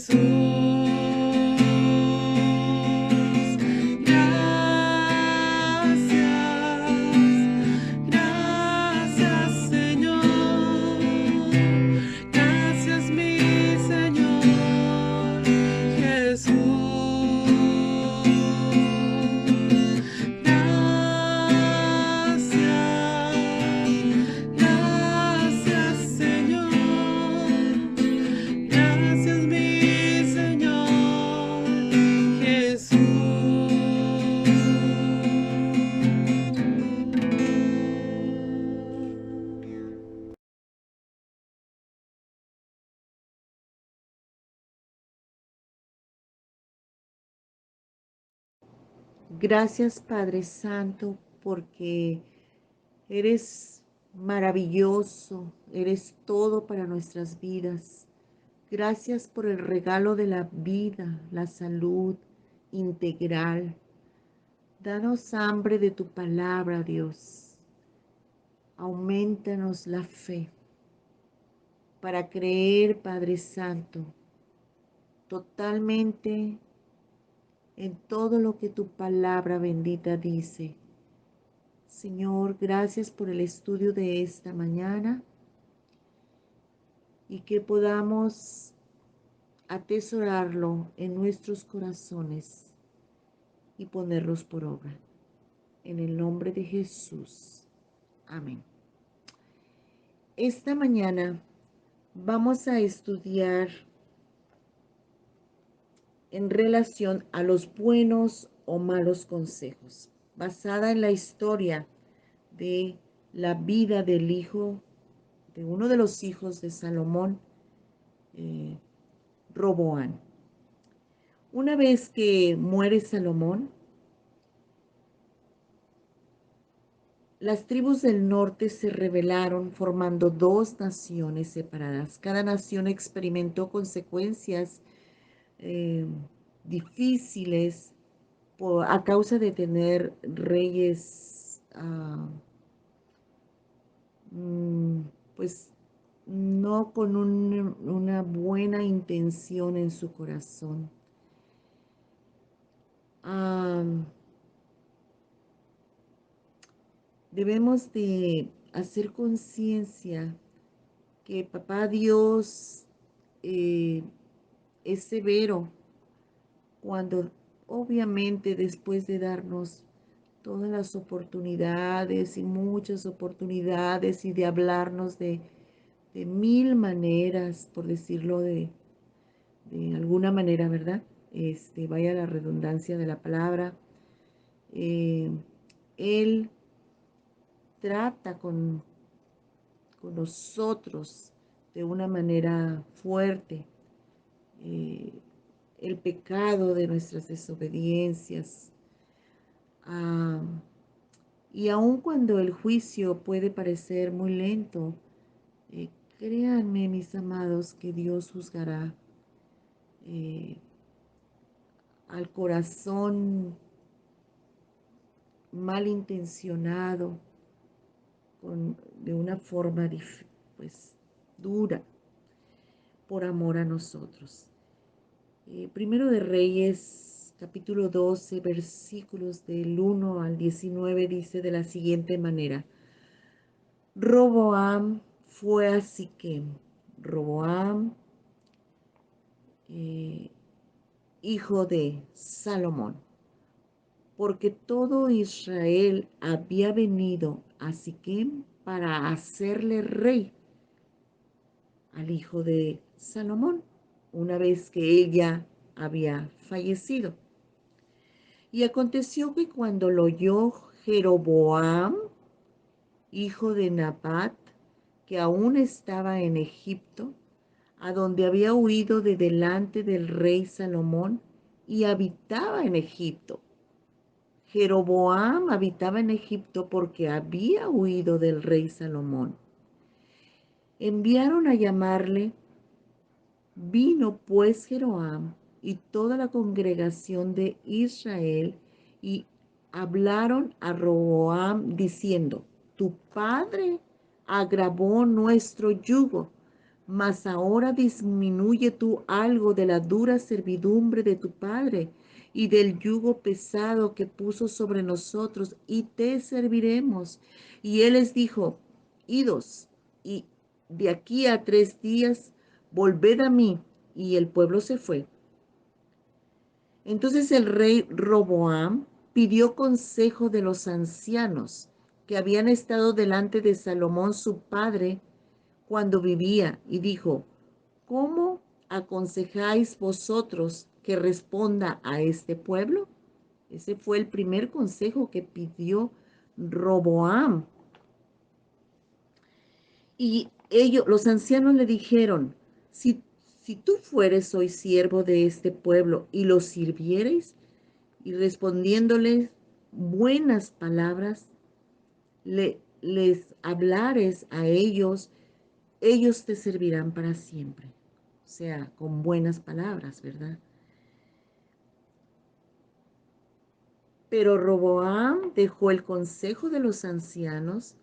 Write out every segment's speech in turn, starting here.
Gracias, Señor. Gracias, mi Señor Jesús. Gracias, Señor. Gracias, mi Señor Jesús. Gracias, Padre Santo, porque eres maravilloso, eres todo para nuestras vidas. Gracias por el regalo de la vida, la salud integral. Danos hambre de tu palabra, Dios. Aumentanos la fe para creer, Padre Santo, totalmente en todo lo que tu palabra bendita dice. Señor, gracias por el estudio de esta mañana y que podamos atesorarlo en nuestros corazones y ponerlos por obra. En el nombre de Jesús. Amén. Esta mañana vamos a estudiar en relación a los buenos o malos consejos, basada en la historia de la vida del hijo, de uno de los hijos de Salomón, Roboán. Una vez que muere Salomón, las tribus del norte se rebelaron formando dos naciones separadas. Cada nación experimentó consecuencias eh, difíciles a causa de tener reyes pues no con una buena intención en su corazón. Debemos de hacer conciencia que Papá Dios es severo cuando obviamente después de darnos todas las oportunidades y muchas oportunidades y de hablarnos de mil maneras, por decirlo de alguna manera, ¿verdad? Vaya la redundancia de la palabra. Él trata con nosotros de una manera fuerte el pecado de nuestras desobediencias. Y aun cuando el juicio puede parecer muy lento, créanme, mis amados, que Dios juzgará al corazón malintencionado de una forma pues dura por amor a nosotros. Primero de Reyes, capítulo 12, versículos del 1 al 19 dice de la siguiente manera: Roboam fue a Siquem. Roboam, hijo de Salomón, porque todo Israel había venido a Siquem para hacerle rey al hijo de Salomón, una vez que ella había fallecido. Y aconteció que cuando lo oyó Jeroboam, hijo de Nabat, que aún estaba en Egipto, a donde había huido de delante del rey Salomón, y habitaba en Egipto. Jeroboam habitaba en Egipto porque había huido del rey Salomón. Enviaron a llamarle. Vino pues Jeroboam y toda la congregación de Israel y hablaron a Roboam diciendo: tu padre agravó nuestro yugo, Mas ahora disminuye tú algo de la dura servidumbre de tu padre y del yugo pesado que puso sobre nosotros, y te serviremos. Y él les dijo: idos, y de aquí a 3 días volved a mí. Y el pueblo se fue. Entonces el rey Roboam pidió consejo de los ancianos que habían estado delante de Salomón su padre cuando vivía, y dijo: ¿cómo aconsejáis vosotros que responda a este pueblo? Ese fue el primer consejo que pidió Roboam. Y ellos, los ancianos, le dijeron: si tú fueres hoy siervo de este pueblo y los sirviereis, y respondiéndoles buenas palabras, les hablares a ellos, ellos te servirán para siempre. O sea, con buenas palabras, ¿verdad? Pero Roboam dejó el consejo de los ancianos,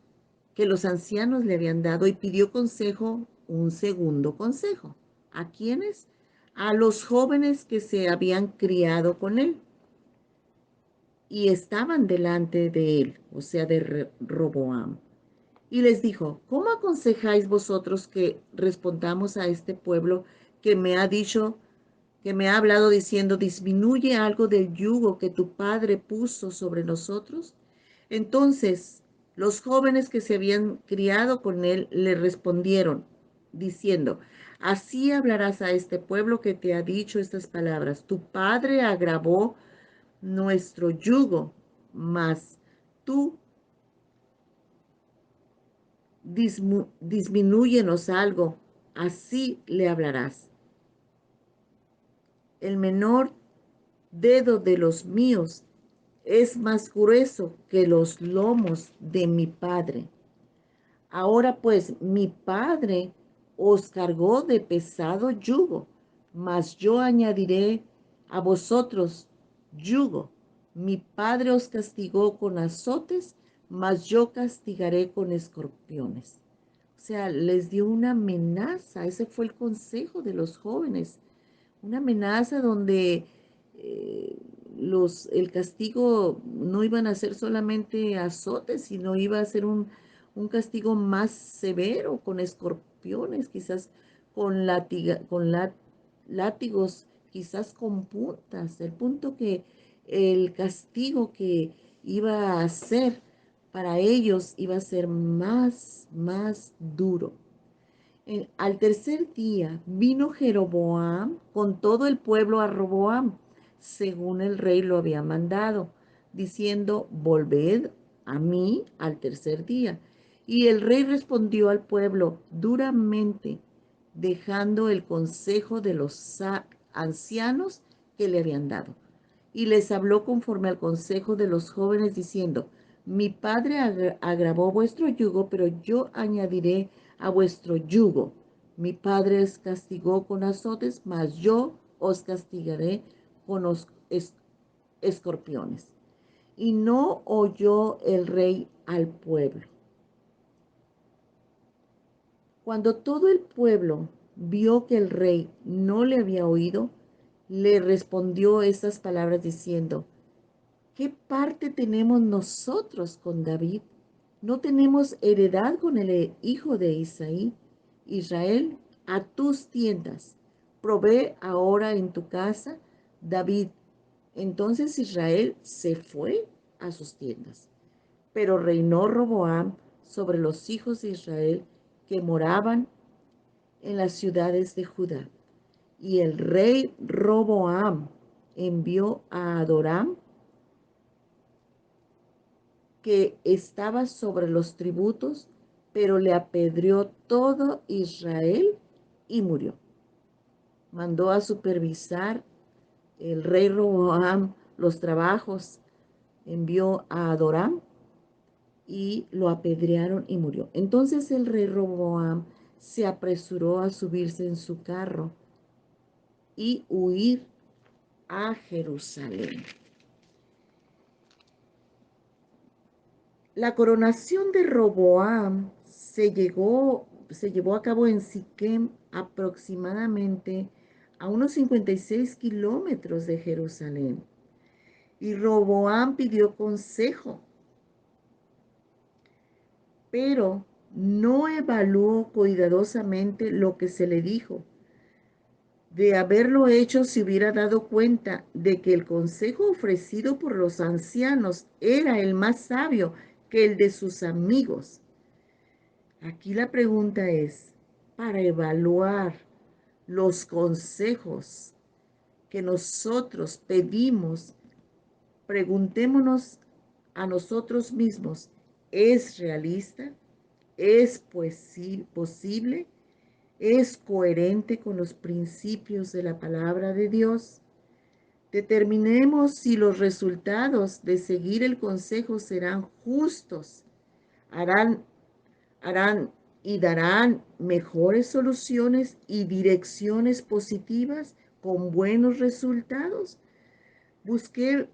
que los ancianos le habían dado, y pidió consejo, un segundo consejo. ¿A quiénes? A los jóvenes que se habían criado con él y estaban delante de él, o sea, de Roboam. Y les dijo: ¿cómo aconsejáis vosotros que respondamos a este pueblo que me ha dicho, que me ha hablado diciendo: disminuye algo del yugo que tu padre puso sobre nosotros? Entonces los jóvenes que se habían criado con él le respondieron, diciendo: así hablarás a este pueblo que te ha dicho estas palabras: tu padre agravó nuestro yugo, mas tú disminúyenos algo, así le hablarás. El menor dedo de los míos es más grueso que los lomos de mi padre. Ahora pues mi padre os cargó de pesado yugo, mas yo añadiré a vosotros yugo. Mi padre os castigó con azotes, mas yo castigaré con escorpiones. O sea, les dio una amenaza. Ese fue el consejo de los jóvenes. Una amenaza donde eh, el castigo no iban a ser solamente azotes, sino iba a ser un castigo más severo, con escorpiones, quizás con látigos, quizás con puntas. El punto que el castigo que iba a ser para ellos iba a ser más duro. Al tercer día vino Jeroboam con todo el pueblo a Roboam, según el rey lo había mandado, diciendo: volved a mí al tercer día. Y el rey respondió al pueblo duramente, dejando el consejo de los ancianos que le habían dado. Y les habló conforme al consejo de los jóvenes, diciendo: mi padre agravó vuestro yugo, pero yo añadiré a vuestro yugo. Mi padre os castigó con azotes, mas yo os castigaré con escorpiones. Y no oyó el rey al pueblo. Cuando todo el pueblo vio que el rey no le había oído, le respondió estas palabras diciendo: ¿qué parte tenemos nosotros con David? ¿No tenemos heredad con el hijo de Isaí? Israel, a tus tiendas. Provee ahora en tu casa, David. Entonces Israel se fue a sus tiendas. Pero reinó Roboam sobre los hijos de Israel que moraban en las ciudades de Judá. Y el rey Roboam envió a Adoram, que estaba sobre los tributos, pero le apedreó todo Israel y murió. Mandó a supervisar el rey Roboam los trabajos, envió a Adoram y lo apedrearon y murió. Entonces el rey Roboam se apresuró a subirse en su carro y huir a Jerusalén. La coronación de Roboam se llevó a cabo en Siquem, aproximadamente a unos 56 kilómetros de Jerusalén. Y Roboam pidió consejo, pero no evaluó cuidadosamente lo que se le dijo. De haberlo hecho, se hubiera dado cuenta de que el consejo ofrecido por los ancianos era el más sabio que el de sus amigos. Aquí la pregunta es, para evaluar los consejos que nosotros pedimos, preguntémonos a nosotros mismos, ¿es realista? ¿Es posible? ¿Es coherente con los principios de la palabra de Dios? Determinemos si los resultados de seguir el consejo serán justos, harán, harán y darán mejores soluciones y direcciones positivas con buenos resultados. Busque,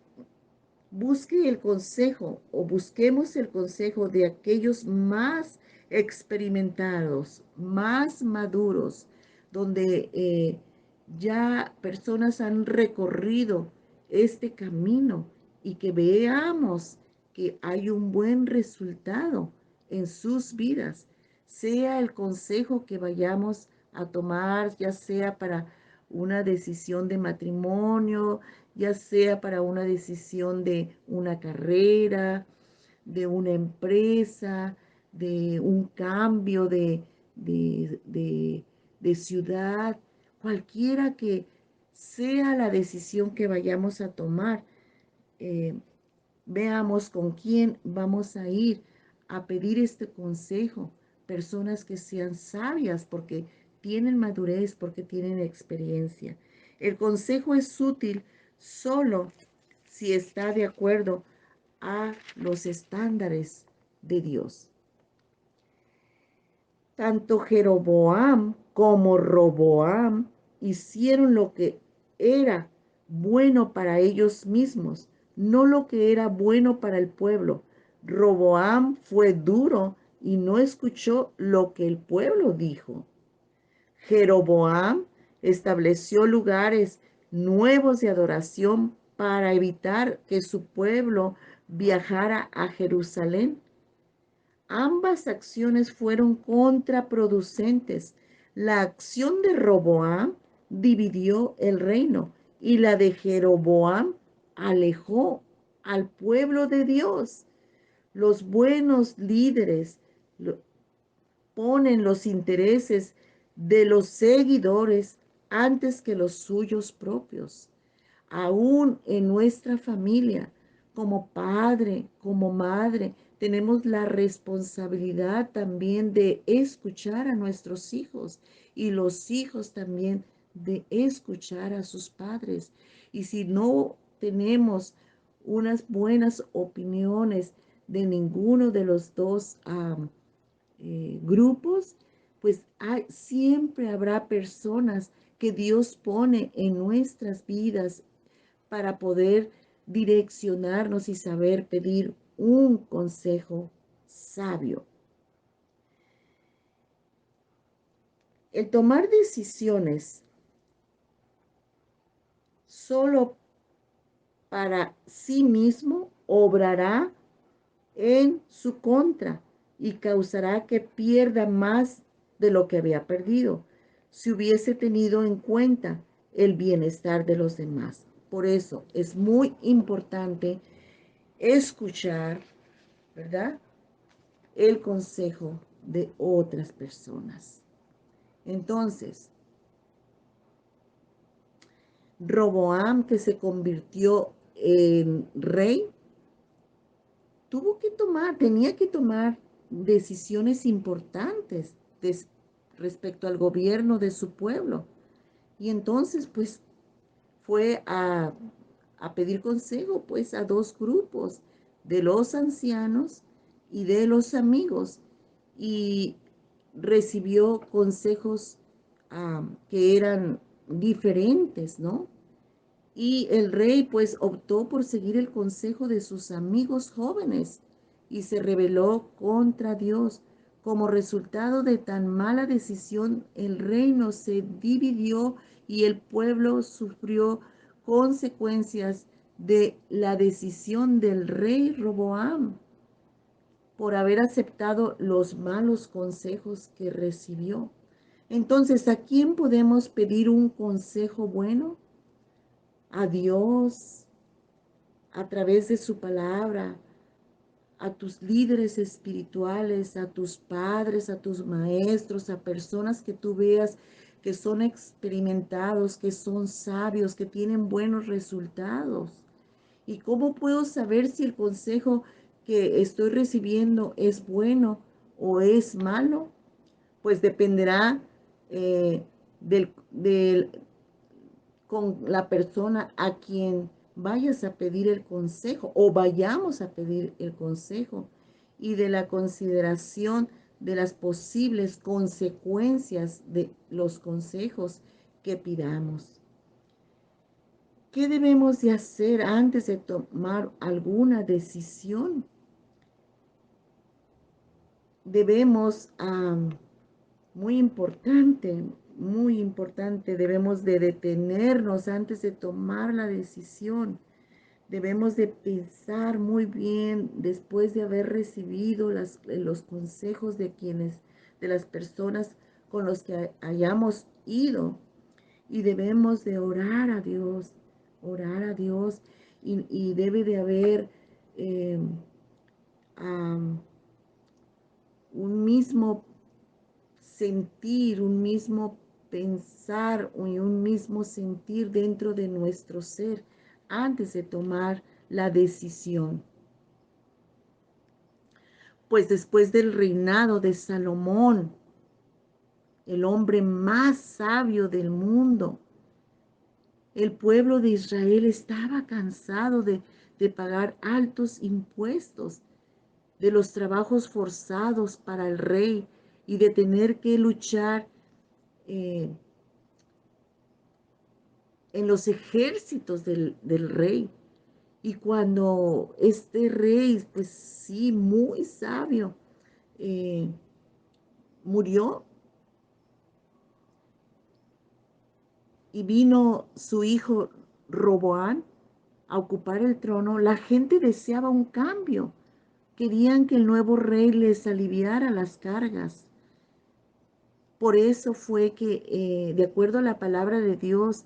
busque el consejo o busquemos el consejo de aquellos más experimentados, más maduros, donde ya personas han recorrido este camino y que veamos que hay un buen resultado en sus vidas, sea el consejo que vayamos a tomar, ya sea para una decisión de matrimonio, ya sea para una decisión de una carrera, de una empresa, de un cambio de ciudad, cualquiera que sea la decisión que vayamos a tomar, eh, veamos con quién vamos a ir a pedir este consejo. Personas que sean sabias porque tienen madurez, porque tienen experiencia. El consejo es útil solo si está de acuerdo a los estándares de Dios. Tanto Jeroboam como Roboam hicieron lo que era bueno para ellos mismos, no lo que era bueno para el pueblo. Roboam fue duro y no escuchó lo que el pueblo dijo. Jeroboam estableció lugares nuevos de adoración para evitar que su pueblo viajara a Jerusalén. Ambas acciones fueron contraproducentes. La acción de Roboam dividió el reino y la de Jeroboam alejó al pueblo de Dios. Los buenos líderes ponen los intereses de los seguidores antes que los suyos propios. Aún en nuestra familia, como padre, como madre, tenemos la responsabilidad también de escuchar a nuestros hijos y los hijos también de escuchar a sus padres. Y si no tenemos unas buenas opiniones de ninguno de los dos grupos, pues siempre habrá personas que Dios pone en nuestras vidas para poder direccionarnos y saber pedir un consejo sabio. El tomar decisiones solo para sí mismo obrará en su contra y causará que pierda más de lo que había perdido si hubiese tenido en cuenta el bienestar de los demás. Por eso es muy importante escuchar, ¿verdad?, el consejo de otras personas. Entonces, Roboam, que se convirtió en rey, tenía que tomar decisiones importantes respecto al gobierno de su pueblo. Y entonces, pues, fue a pedir consejo, pues, a dos grupos, de los ancianos y de los amigos. Y recibió consejos que eran diferentes, ¿no? Y el rey pues optó por seguir el consejo de sus amigos jóvenes y se rebeló contra Dios Como resultado de tan mala decisión, el reino se dividió y el pueblo sufrió consecuencias de la decisión del rey Roboam por haber aceptado los malos consejos que recibió. Entonces, ¿a quién podemos pedir un consejo bueno? A Dios, a través de su palabra, a tus líderes espirituales, a tus padres, a tus maestros, a personas que tú veas que son experimentados, que son sabios, que tienen buenos resultados. ¿Y cómo puedo saber si el consejo que estoy recibiendo es bueno o es malo? Pues dependerá del con la persona a quien vayas a pedir el consejo o vayamos a pedir el consejo y de la consideración de las posibles consecuencias de los consejos que pidamos. ¿Qué debemos de hacer antes de tomar alguna decisión? Debemos, muy importante, debemos de detenernos antes de tomar la decisión. Debemos de pensar muy bien después de haber recibido los consejos de las personas con los que hayamos ido. Y debemos de orar a Dios y debe de haber eh, um, un mismo sentir, un mismo pensar y un mismo sentir dentro de nuestro ser antes de tomar la decisión. Pues después del reinado de Salomón, el hombre más sabio del mundo, el pueblo de Israel estaba cansado de pagar altos impuestos, de los trabajos forzados para el rey y de tener que luchar eh, en los ejércitos del rey. Y cuando este rey, pues sí, muy sabio, eh, murió y vino su hijo Roboán a ocupar el trono, la gente deseaba un cambio. Querían que el nuevo rey les aliviara las cargas. Por eso fue que, de acuerdo a la palabra de Dios,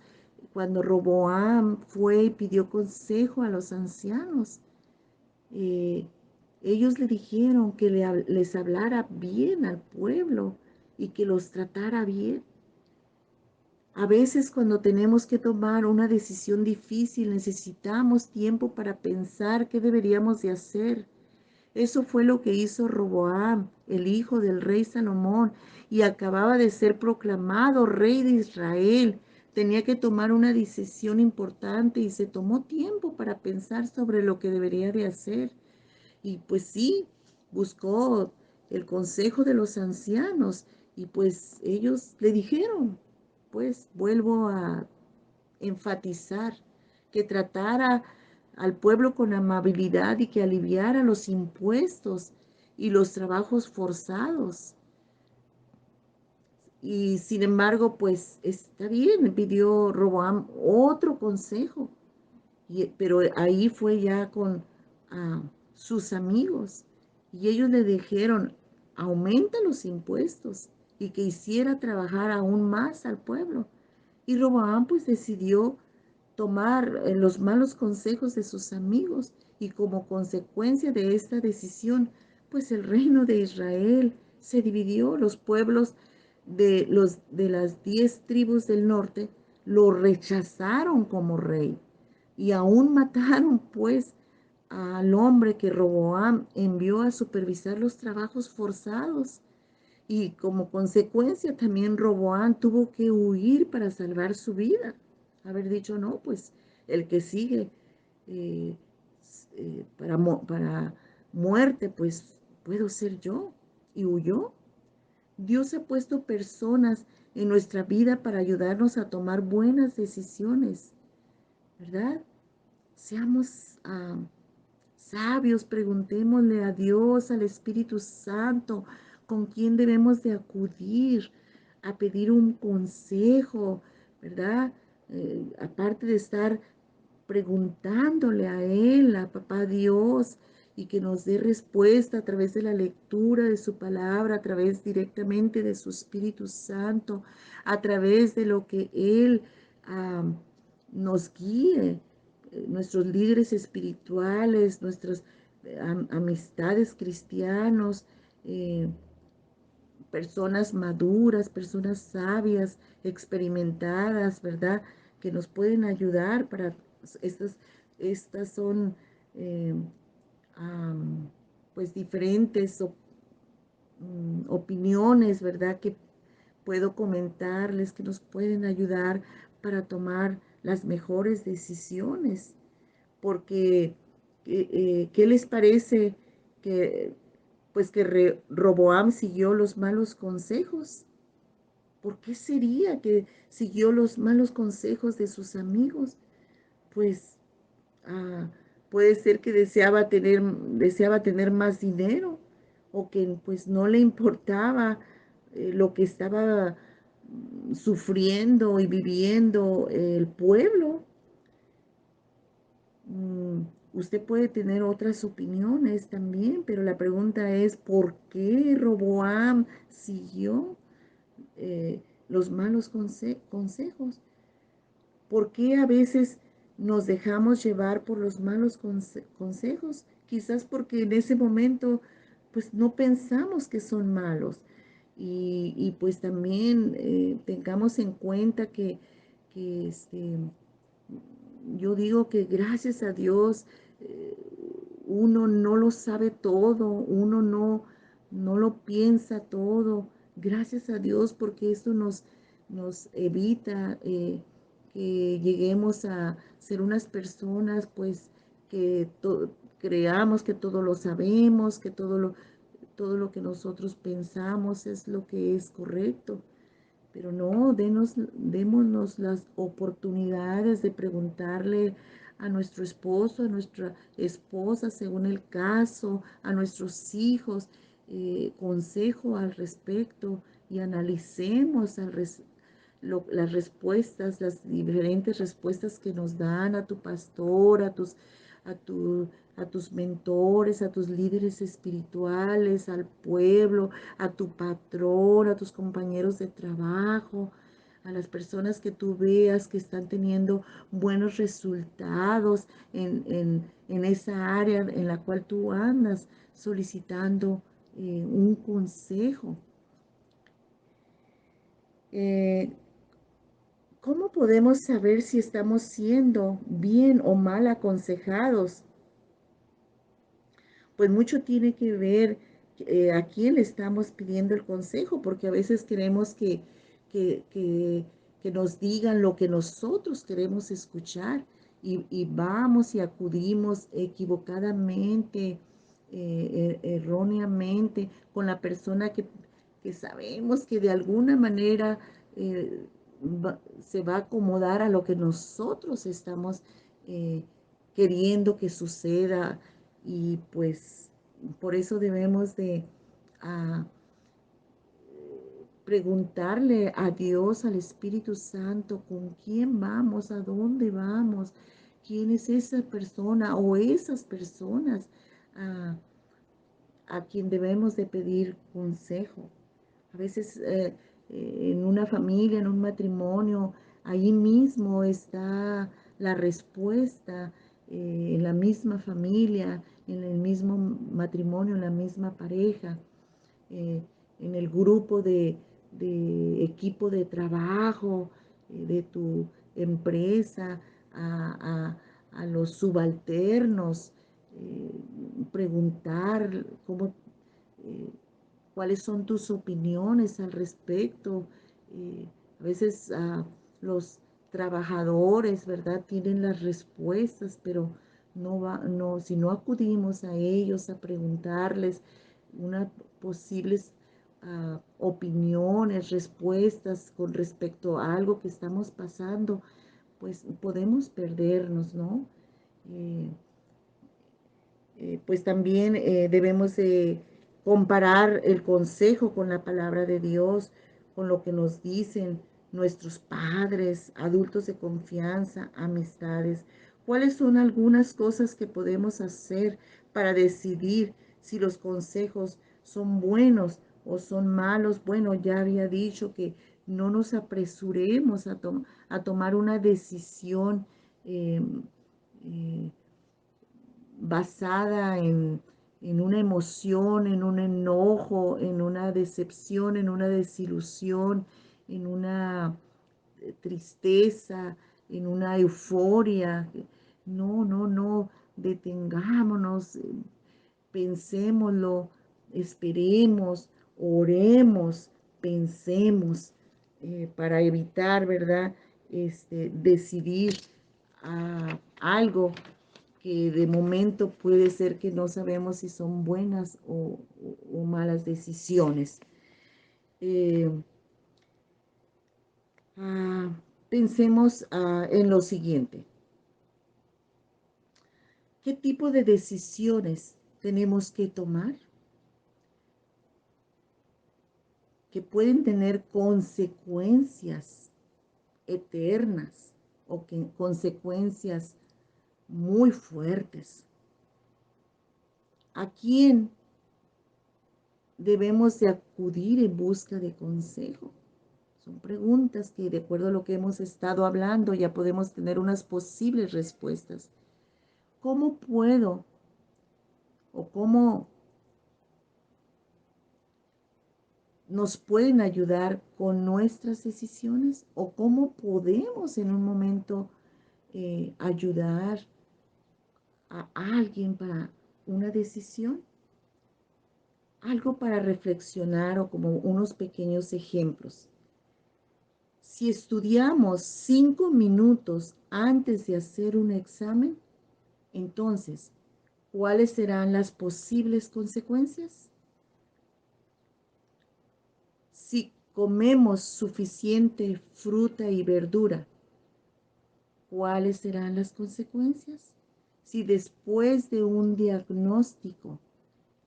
cuando Roboam fue y pidió consejo a los ancianos, eh, ellos le dijeron que les hablara bien al pueblo y que los tratara bien. A veces cuando tenemos que tomar una decisión difícil necesitamos tiempo para pensar qué deberíamos de hacer. Eso fue lo que hizo Roboam, el hijo del rey Salomón, y acababa de ser proclamado rey de Israel. Tenía que tomar una decisión importante y se tomó tiempo para pensar sobre lo que debería de hacer. Y pues sí, buscó el consejo de los ancianos y pues ellos le dijeron, pues vuelvo a enfatizar, que tratara al pueblo con amabilidad y que aliviara los impuestos y los trabajos forzados. Y sin embargo, pues está bien, pidió Roboam otro consejo, pero ahí fue ya con sus amigos y ellos le dijeron, aumenta los impuestos y que hiciera trabajar aún más al pueblo. Y Roboam pues decidió tomar los malos consejos de sus amigos y como consecuencia de esta decisión, pues el reino de Israel se dividió. Los pueblos de las 10 tribus del norte lo rechazaron como rey y aún mataron pues al hombre que Roboam envió a supervisar los trabajos forzados. Y como consecuencia también Roboam tuvo que huir para salvar su vida. Haber dicho, no, pues el que sigue eh, para muerte, pues puedo ser yo. Y huyó. Dios ha puesto personas en nuestra vida para ayudarnos a tomar buenas decisiones, ¿verdad? Seamos sabios, preguntémosle a Dios, al Espíritu Santo, con quién debemos de acudir a pedir un consejo, ¿verdad? Aparte de estar preguntándole a Él, a Papá Dios, y que nos dé respuesta a través de la lectura de su palabra, a través directamente de su Espíritu Santo, a través de lo que Él nos guíe, nuestros líderes espirituales, nuestras amistades cristianos, eh, personas maduras, personas sabias, experimentadas, ¿verdad? Que nos pueden ayudar para estas, estas son eh, um, pues diferentes opiniones, ¿verdad? Que puedo comentarles que nos pueden ayudar para tomar las mejores decisiones. Porque, ¿qué les parece que, pues que Roboam siguió los malos consejos? ¿Por qué sería que siguió los malos consejos de sus amigos? Pues ah, puede ser que deseaba tener más dinero o que pues no le importaba lo que estaba sufriendo y viviendo el pueblo. Mm, Usted puede tener otras opiniones también, pero la pregunta es, ¿por qué Roboam siguió los malos consejos? ¿Por qué a veces nos dejamos llevar por los malos consejos? Quizás porque en ese momento pues no pensamos que son malos. Pues también tengamos en cuenta que yo digo que gracias a Dios eh, uno no lo sabe todo, uno no lo piensa todo. Gracias a Dios porque esto nos evita que lleguemos a ser unas personas pues que creamos que todo lo sabemos, que todo lo que nosotros pensamos es lo que es correcto. Pero no, démonos las oportunidades de preguntarle a nuestro esposo, a nuestra esposa, según el caso, a nuestros hijos, consejo al respecto y analicemos las respuestas, las diferentes respuestas que nos dan a tu pastor, a, tu, a tus mentores, a tus líderes espirituales, al pueblo, a tu patrón, a tus compañeros de trabajo, a las personas que tú veas que están teniendo buenos resultados en esa área en la cual tú andas solicitando un consejo. Eh, ¿Cómo podemos saber si estamos siendo bien o mal aconsejados? Pues mucho tiene que ver a quién le estamos pidiendo el consejo, porque a veces queremos que, que, que nos digan lo que nosotros queremos escuchar y vamos y acudimos equivocadamente, erróneamente, con la persona que sabemos que de alguna manera se va a acomodar a lo que nosotros estamos queriendo que suceda y pues por eso debemos de ah, preguntarle a Dios, al Espíritu Santo, con quién vamos, a dónde vamos, quién es esa persona o esas personas ah, a quien debemos de pedir consejo. A veces en una familia, en un matrimonio, ahí mismo está la respuesta, en la misma familia, en el mismo matrimonio, en la misma pareja, eh, en el grupo de equipo de trabajo, de tu empresa, a los subalternos, preguntar cómo, eh, cuáles son tus opiniones al respecto. A veces los trabajadores, ¿verdad? Tienen las respuestas, pero si no acudimos a ellos a preguntarles unas posibles opiniones, respuestas con respecto a algo que estamos pasando, pues podemos perdernos, ¿no? Eh, pues también debemos de comparar el consejo con la palabra de Dios, con lo que nos dicen nuestros padres, adultos de confianza, amistades. ¿Cuáles son algunas cosas que podemos hacer para decidir si los consejos son buenos o son malos? Bueno, ya había dicho que no nos apresuremos a tomar una decisión eh, eh, basada en una emoción, en un enojo, en una decepción, en una desilusión, en una tristeza, en una euforia. No, no, no, detengámonos, pensémoslo, esperemos, oremos, pensemos para evitar, ¿verdad? Decidir algo que de momento puede ser que no sabemos si son buenas o malas decisiones. Eh, ah, Pensemos en lo siguiente. ¿Qué tipo de decisiones tenemos que tomar que pueden tener consecuencias eternas o consecuencias muy fuertes? ¿A quién debemos de acudir en busca de consejo? Son preguntas que, de acuerdo a lo que hemos estado hablando, ya podemos tener unas posibles respuestas. ¿Cómo puedo o cómo nos pueden ayudar con nuestras decisiones? ¿O cómo podemos en un momento ayudar a alguien para una decisión? Algo para reflexionar o como unos pequeños ejemplos. Si estudiamos 5 minutos antes de hacer un examen, entonces, ¿cuáles serán las posibles consecuencias? Si comemos suficiente fruta y verdura, ¿cuáles serán las consecuencias? Si después de un diagnóstico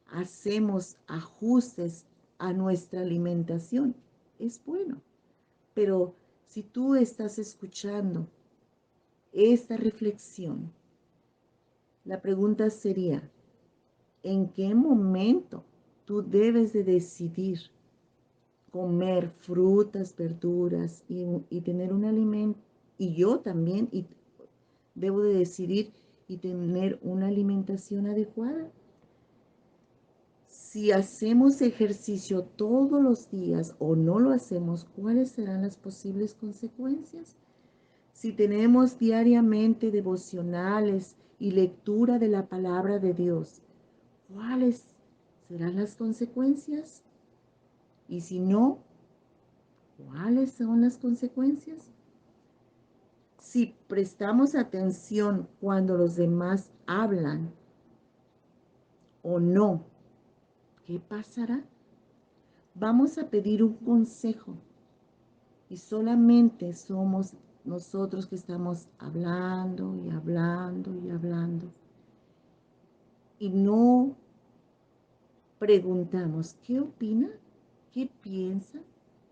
hacemos ajustes a nuestra alimentación, es bueno. Pero si tú estás escuchando esta reflexión, la pregunta sería, ¿en qué momento tú debes de decidir comer frutas, verduras y tener un alimento? Y yo también debo de decidir y tener una alimentación adecuada. Si hacemos ejercicio todos los días o no lo hacemos, ¿cuáles serán las posibles consecuencias? Si tenemos diariamente devocionales y lectura de la palabra de Dios, ¿cuáles serán las consecuencias? Y si no, ¿cuáles son las consecuencias? Si prestamos atención cuando los demás hablan o no, ¿qué pasará? Vamos a pedir un consejo y solamente somos nosotros que estamos hablando y hablando y hablando. Y no preguntamos, ¿qué opina? ¿Qué piensa?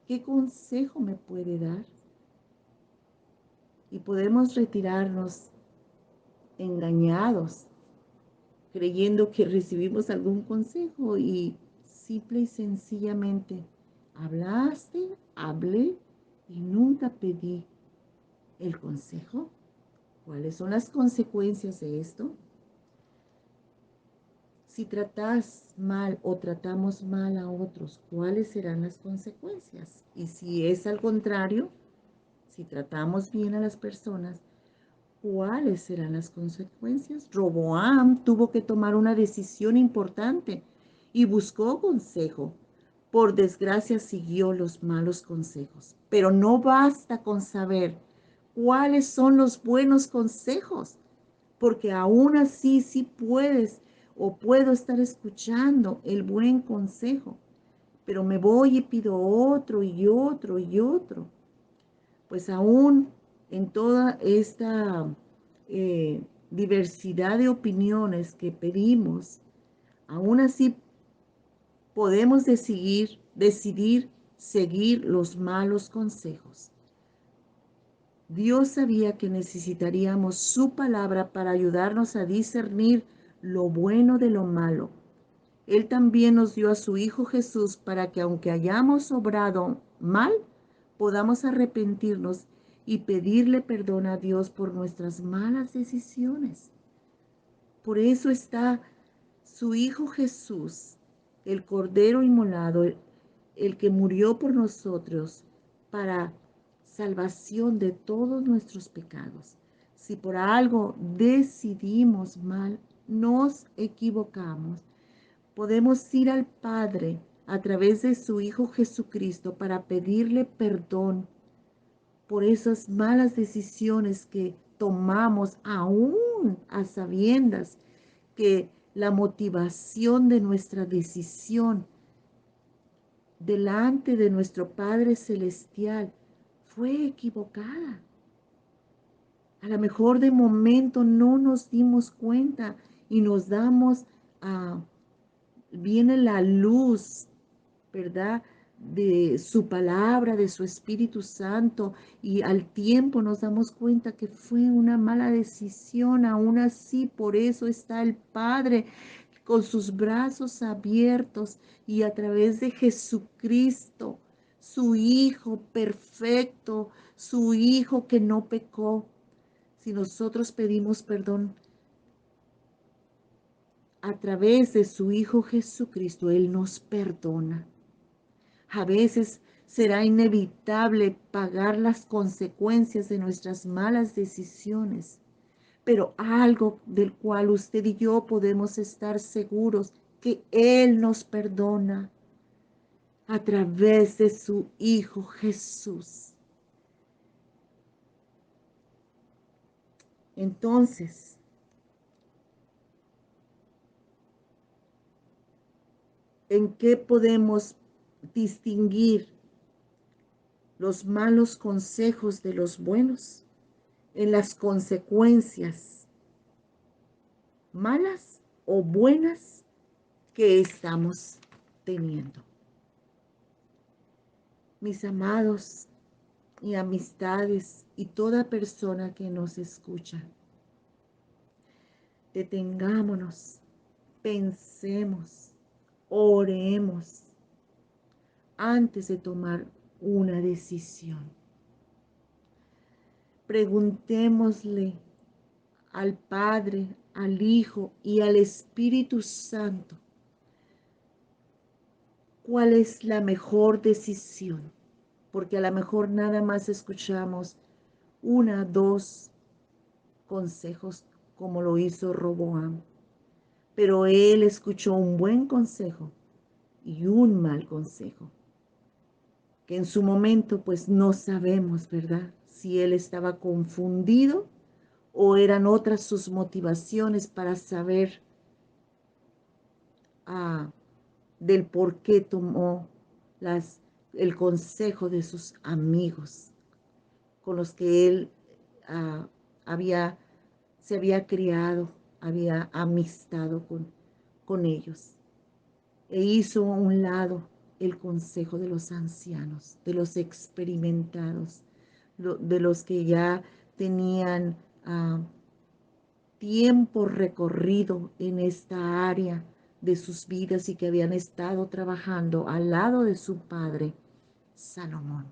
¿Qué consejo me puede dar? Y podemos retirarnos engañados, creyendo que recibimos algún consejo y simple y sencillamente hablé y nunca pedí el consejo. ¿Cuáles son las consecuencias de esto? Si tratas mal o tratamos mal a otros, ¿cuáles serán las consecuencias? Y si es al contrario, si tratamos bien a las personas, ¿cuáles serán las consecuencias? Roboam tuvo que tomar una decisión importante y buscó consejo. Por desgracia siguió los malos consejos. Pero no basta con saber cuáles son los buenos consejos, porque aún así sí puedes o puedo estar escuchando el buen consejo, pero me voy y pido otro y otro y otro. Pues aún en toda esta diversidad de opiniones que pedimos, aún así podemos decidir seguir los malos consejos. Dios sabía que necesitaríamos su palabra para ayudarnos a discernir lo bueno de lo malo. Él también nos dio a su Hijo Jesús para que aunque hayamos obrado mal, podamos arrepentirnos y pedirle perdón a Dios por nuestras malas decisiones. Por eso está su Hijo Jesús, el Cordero inmolado, el que murió por nosotros para salvación de todos nuestros pecados. Si por algo decidimos mal, nos equivocamos, podemos ir al Padre a través de su Hijo Jesucristo para pedirle perdón por esas malas decisiones que tomamos aún a sabiendas que la motivación de nuestra decisión delante de nuestro Padre Celestial fue equivocada. A lo mejor de momento no nos dimos cuenta y nos damos a, viene la luz, ¿verdad? De su palabra, de su Espíritu Santo, y al tiempo nos damos cuenta que fue una mala decisión. Aún así, por eso está el Padre con sus brazos abiertos y a través de Jesucristo, su Hijo perfecto, su Hijo que no pecó. Si nosotros pedimos perdón a través de su Hijo Jesucristo, Él nos perdona. A veces será inevitable pagar las consecuencias de nuestras malas decisiones, pero algo del cual usted y yo podemos estar seguros, que Él nos perdona a través de su Hijo Jesús. Entonces, ¿en qué podemos distinguir los malos consejos de los buenos? En las consecuencias malas o buenas que estamos teniendo. Mis amados y amistades y toda persona que nos escucha, detengámonos, pensemos, oremos antes de tomar una decisión. Preguntémosle al Padre, al Hijo y al Espíritu Santo cuál es la mejor decisión, porque a lo mejor nada más escuchamos una, dos consejos como lo hizo Roboam, pero él escuchó un buen consejo y un mal consejo, que en su momento pues no sabemos, ¿verdad? Si él estaba confundido o eran otras sus motivaciones para saber del por qué tomó el consejo de sus amigos con los que él ah, había, se había criado, había amistado con ellos. E hizo a un lado el consejo de los ancianos, de los experimentados, de los que ya tenían tiempo recorrido en esta área de sus vidas y que habían estado trabajando al lado de su padre, Salomón.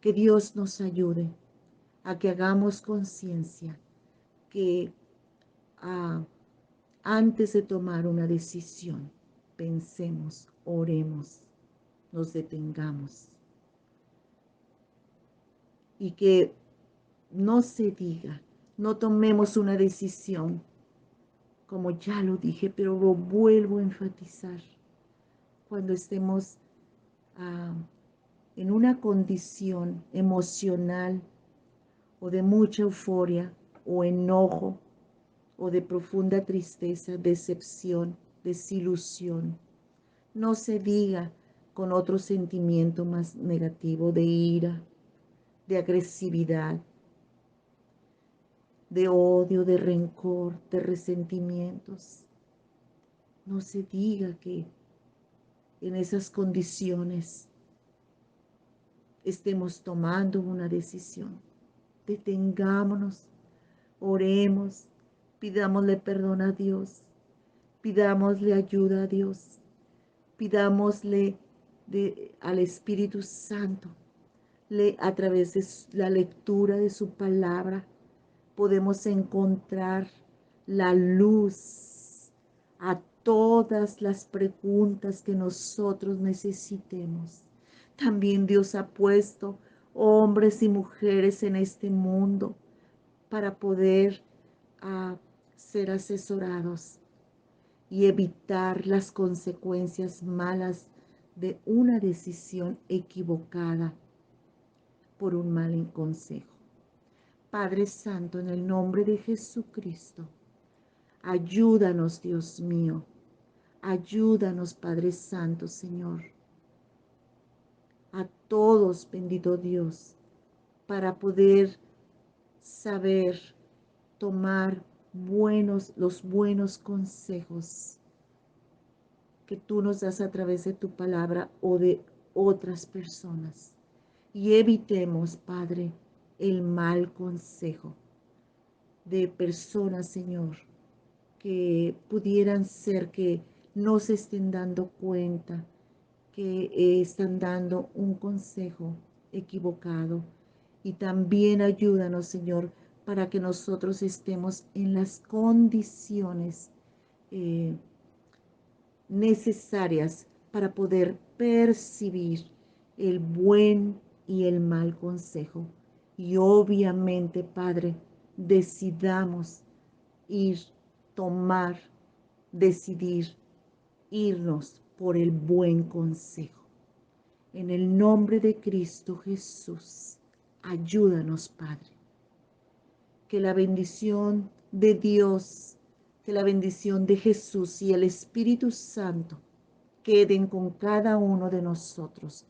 Que Dios nos ayude a que hagamos conciencia que antes de tomar una decisión, pensemos, oremos, nos detengamos y que no se diga, no tomemos una decisión, como ya lo dije, pero lo vuelvo a enfatizar, cuando estemos en una condición emocional o de mucha euforia o enojo o de profunda tristeza, decepción, desilusión. No se diga con otro sentimiento más negativo de ira, de agresividad, de odio, de rencor, de resentimientos. No se diga que en esas condiciones estemos tomando una decisión. Detengámonos, oremos, pidámosle perdón a Dios, pidámosle ayuda a Dios, pidámosle al Espíritu Santo. A través de la lectura de su palabra podemos encontrar la luz a todas las preguntas que nosotros necesitemos. También Dios ha puesto hombres y mujeres en este mundo para poder ser asesorados y evitar las consecuencias malas de una decisión equivocada por un mal consejo. Padre Santo, en el nombre de Jesucristo, ayúdanos, Dios mío, ayúdanos, Padre Santo, Señor, a todos, bendito Dios, para poder saber tomar los buenos consejos que tú nos das a través de tu palabra o de otras personas. Y evitemos, Padre, el mal consejo de personas, Señor, que pudieran ser que no se estén dando cuenta que están dando un consejo equivocado. Y también ayúdanos, Señor, para que nosotros estemos en las condiciones necesarias para poder percibir el buen y el mal consejo. Y obviamente, Padre, decidamos decidir irnos por el buen consejo. En el nombre de Cristo Jesús, ayúdanos, Padre. Que la bendición de Dios, que la bendición de Jesús y el Espíritu Santo queden con cada uno de nosotros,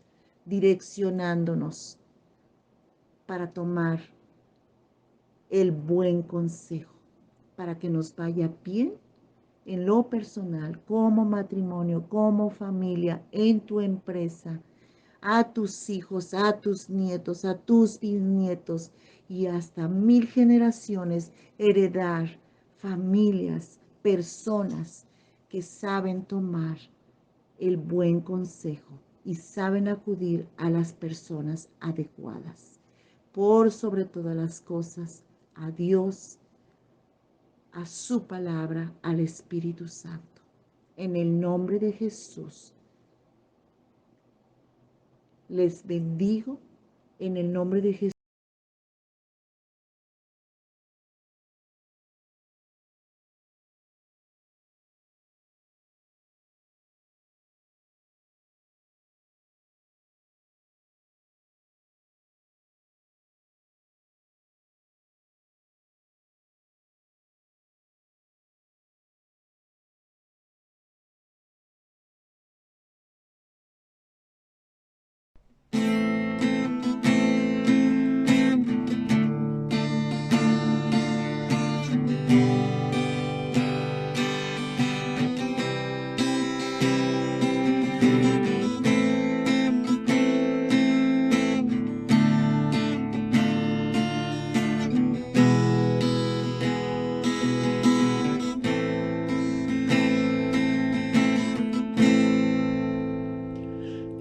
direccionándonos para tomar el buen consejo, para que nos vaya bien en lo personal, como matrimonio, como familia, en tu empresa, a tus hijos, a tus nietos, a tus bisnietos y hasta 1000 generaciones, heredar familias, personas que saben tomar el buen consejo y saben acudir a las personas adecuadas. Por sobre todas las cosas, a Dios, a su palabra, al Espíritu Santo. En el nombre de Jesús, les bendigo en el nombre de Jesús.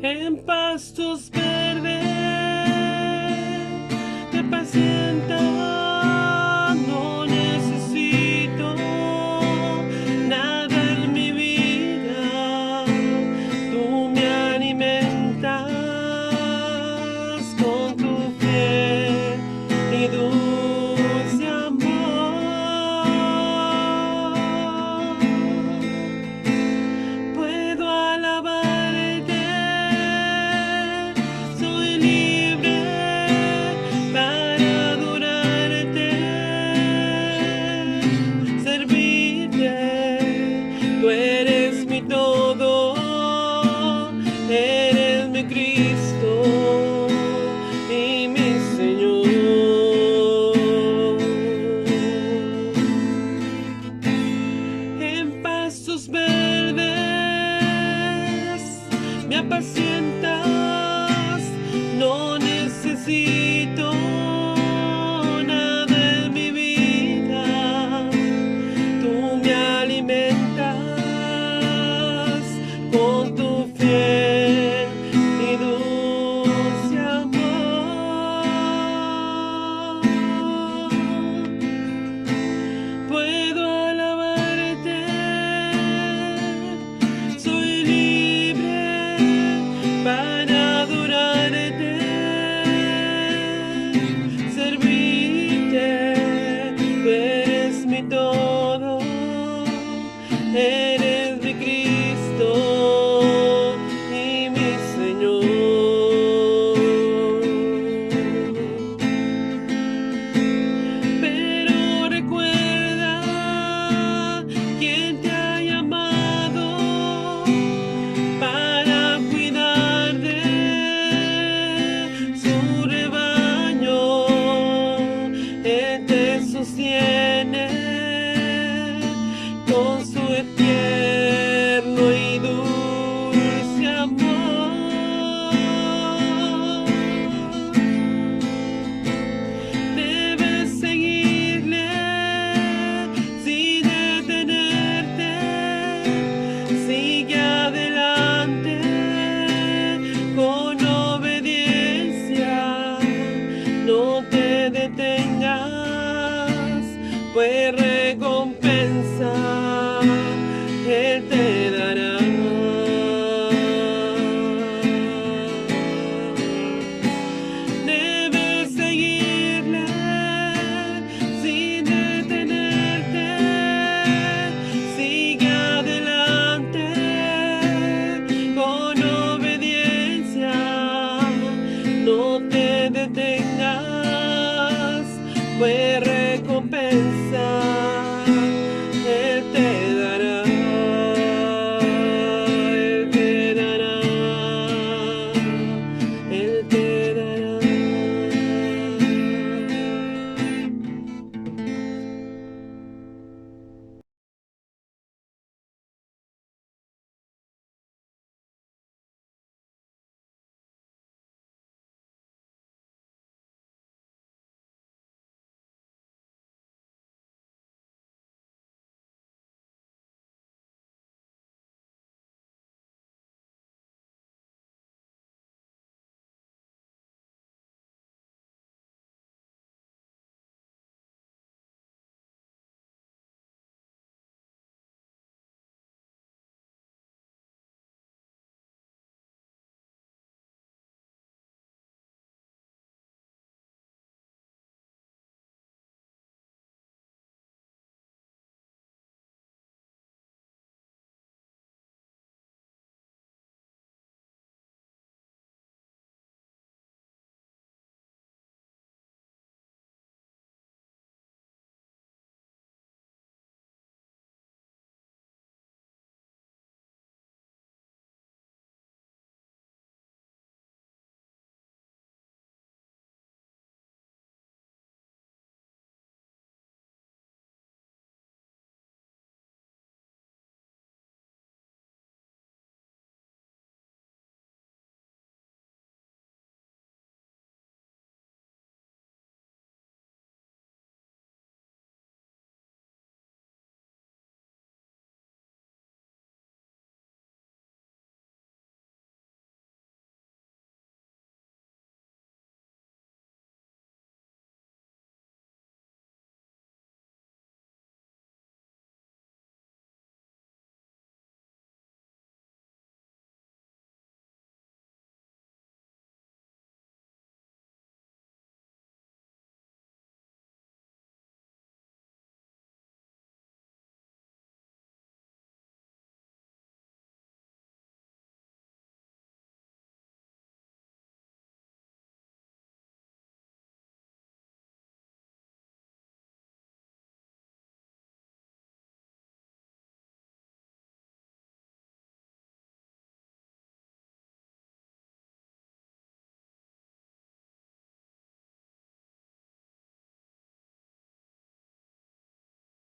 En pastos verdes te apacientas, no necesito nada en mi vida, tú me alimentas con tu fiel y dulce amor. Puedo alabarte, soy libre para adorarte, servirte. Tú eres mi todo, eres mi Cristo. fue recompensa.